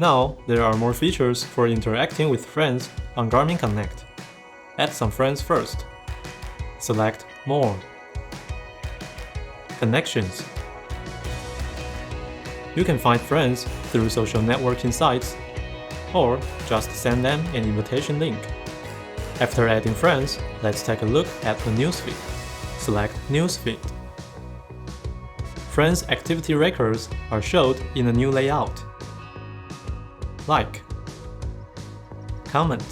Now, there are more features for interacting with friends on Garmin Connect. Add some friends first. Select More. Connections. You can find friends through social networking sites, or just send them an invitation link. After adding friends, let's take a look at the newsfeed. Select Newsfeed. Friends' activity records are showed in a new layout. Like, comment,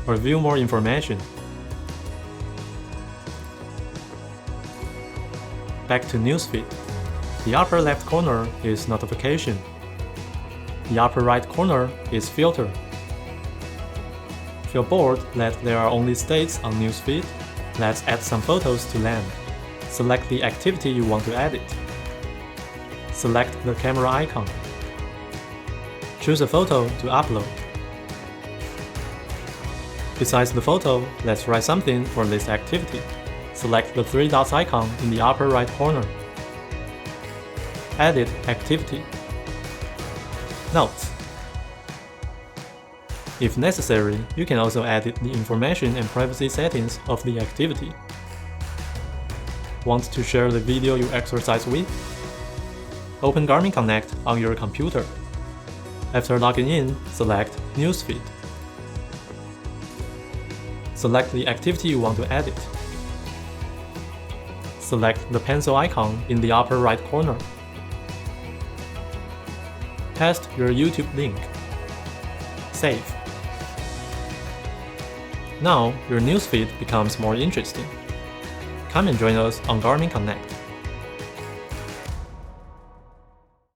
or view more information. Back to Newsfeed. The upper left corner is Notification. The upper right corner is Filter. If you're bored that there are only states on Newsfeed, let's add some photos to land. Select the activity you want to edit. Select the camera icon. Choose a photo to upload. Besides the photo, let's write something for this activity. Select the three dots icon in the upper right corner. Edit Activity. Notes. If necessary, you can also edit the information and privacy settings of the activity. Want to share the video you exercise with? Open Garmin Connect on your computer. After logging in, select Newsfeed. Select the activity you want to edit. Select the pencil icon in the upper right corner. Paste your YouTube link. Save. Now, your newsfeed becomes more interesting. Come and join us on Garmin Connect.